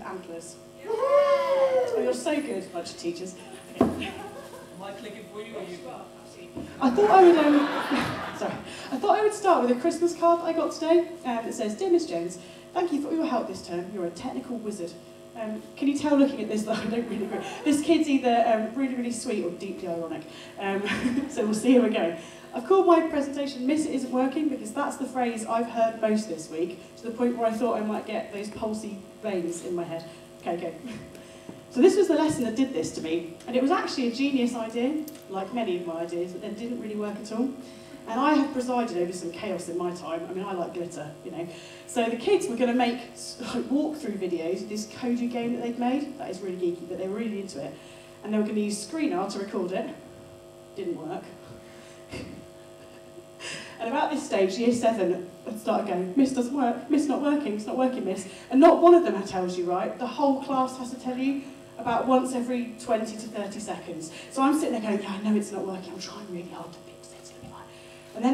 Antlers. Oh, you're so good, bunch of teachers. Okay. Am I clicking for you or you? I thought I would start with a Christmas card I got today that says, "Dear Miss Jones, thank you for your help this term. You're a technical wizard." Can you tell looking at this that I don't really agree? This kid's either really, really sweet or deeply ironic. So we'll see how we go. I've called my presentation "Miss It Isn't Working" because that's the phrase I've heard most this week, to the point where I thought I might get those pulsy veins in my head. Okay, go. So this was the lesson that did this to me, and it was actually a genius idea, like many of my ideas, but then didn't really work at all. And I have presided over some chaos in my time. I mean, I like glitter, you know. So the kids were going to make walkthrough videos of this Kodu game that they'd made. That is really geeky, but they were really into it. And they were going to use ScreenR to record it. Didn't work. And about this stage, year 7 had started going, "Miss doesn't work, Miss not working, it's not working, Miss." And not one of them tells you, right? The whole class has to tell you about once every 20 to 30 seconds. So I'm sitting there going, "Yeah, I know it's not working, I'm trying really hard to fix it, it's going to be fine." And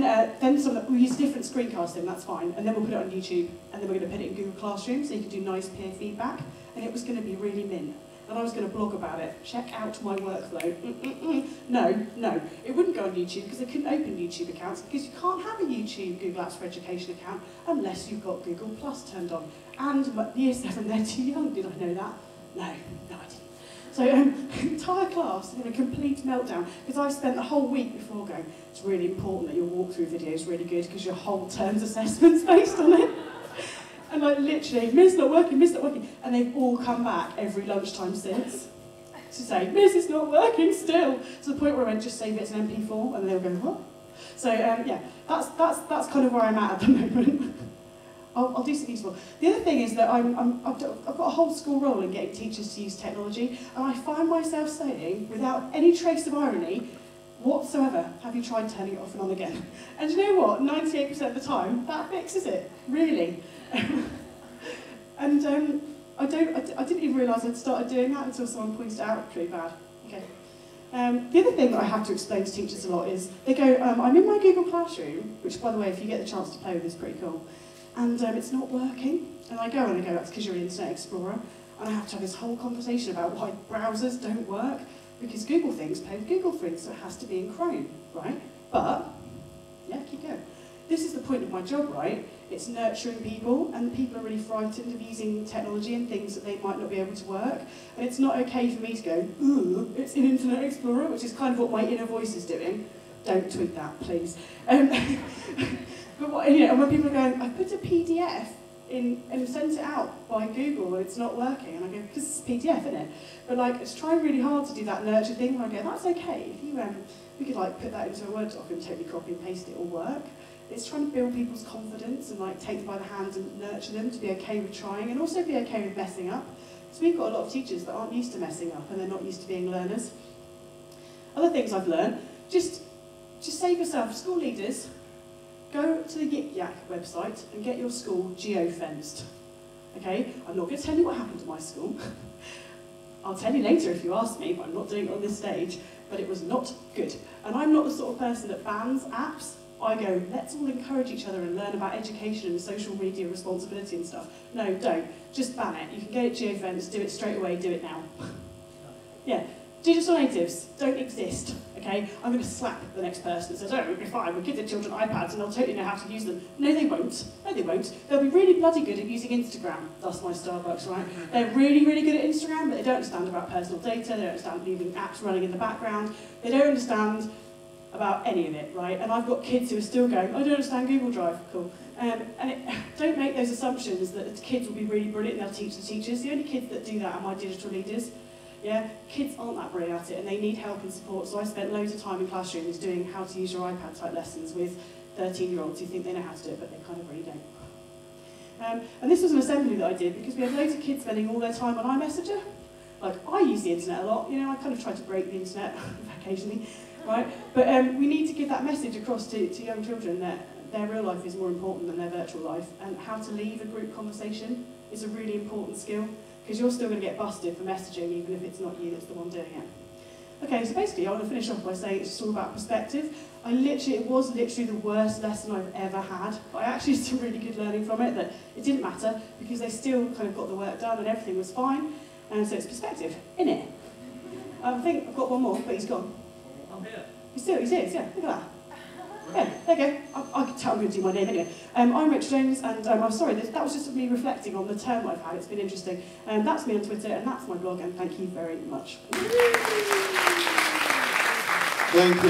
then we'll use different screencasting, that's fine, and then we'll put it on YouTube, and then we're going to put it in Google Classroom so you can do nice peer feedback, and it was going to be really mint. And I was going to blog about it. Check out my workflow. No, it wouldn't go on YouTube because they couldn't open YouTube accounts, because you can't have a YouTube Google Apps for Education account unless you've got Google Plus turned on. And year 7, they're too young. Did I know that? No, I didn't. So the entire class had a complete meltdown because I've spent the whole week before going, "It's really important that your walkthrough video is really good because your whole term's assessment's based on it." And like literally, "Miss not working, Miss not working." And they've all come back every lunchtime since to say, "Miss, it's not working still." To the point where I went, "Just save it as an MP4, and they were going, "What?" So yeah, that's kind of where I'm at the moment. I'll do something useful. The other thing is that I've got a whole school role in getting teachers to use technology, and I find myself saying, without any trace of irony whatsoever, "Have you tried turning it off and on again?" And you know what? 98% of the time, that fixes it, really. And I didn't even realise I'd started doing that until someone pointed it out. Pretty bad. Okay. The other thing that I have to explain to teachers a lot is, they go, "I'm in my Google Classroom," which, by the way, if you get the chance to play with, is pretty cool, "and it's not working." And I go, "That's because you're an Internet Explorer." And I have to have this whole conversation about why browsers don't work, because Google things play with Google things, so it has to be in Chrome, right? But, yeah, keep going. This is the point of my job, right? It's nurturing people, and people are really frightened of using technology and things that they might not be able to work. And it's not okay for me to go, "Ooh, it's in Internet Explorer," which is kind of what my inner voice is doing. Don't tweet that, please. But when people are going, "I put a PDF in and sent it out by Google and it's not working," and I go, "Because it's a PDF, isn't it?" But like, it's trying really hard to do that nurture thing where I go, "That's okay. If you we could like put that into a Word document, totally copy and paste it, will work." It's trying to build people's confidence and like take them by the hand and nurture them to be okay with trying, and also be okay with messing up. So we've got a lot of teachers that aren't used to messing up, and they're not used to being learners. Other things I've learned, just save yourself. School leaders, go to the Yik Yak website and get your school geo-fenced. Okay? I'm not going to tell you what happened at my school. I'll tell you later if you ask me, but I'm not doing it on this stage. But it was not good. And I'm not the sort of person that bans apps. I go, "Let's all encourage each other and learn about education and social media responsibility and stuff." No, don't. Just ban it. You can get it geo-fenced, do it straight away, do it now. Yeah. Digital natives don't exist, okay? I'm going to slap the next person that says, "Oh, it'll be fine, we'll give the children iPads and they'll totally know how to use them." No, they won't. No, they won't. They'll be really bloody good at using Instagram. That's my Starbucks, right? They're really, really good at Instagram, but they don't understand about personal data, they don't understand leaving apps running in the background, they don't understand about any of it, right? And I've got kids who are still going, "I don't understand Google Drive." Cool. Don't make those assumptions that the kids will be really brilliant and they'll teach the teachers. The only kids that do that are my digital leaders. Yeah, kids aren't that brilliant at it, and they need help and support. So I spent loads of time in classrooms doing how to use your iPad type lessons with 13-year-olds who think they know how to do it, but they kind of really don't. And this was an assembly that I did because we had loads of kids spending all their time on iMessenger. Like, I use the internet a lot, you know, I kind of try to break the internet occasionally, right? But we need to give that message across to young children that their real life is more important than their virtual life, and how to leave a group conversation is a really important skill, because you're still going to get busted for messaging even if it's not you that's the one doing it. Okay, so basically I want to finish off by saying it's just all about perspective. It was literally the worst lesson I've ever had, but I actually had some really good learning from it, that it didn't matter because they still kind of got the work done and everything was fine, and so it's perspective, innit? I think I've got one more, but he's gone. I'm here. He is, yeah, look at that. Yeah, there you go. I can tell I'm going to do my name anyway. I'm RachelJones, and I'm sorry, that was just me reflecting on the term I've had. It's been interesting. That's me on Twitter, and that's my blog, and thank you very much. Thank you.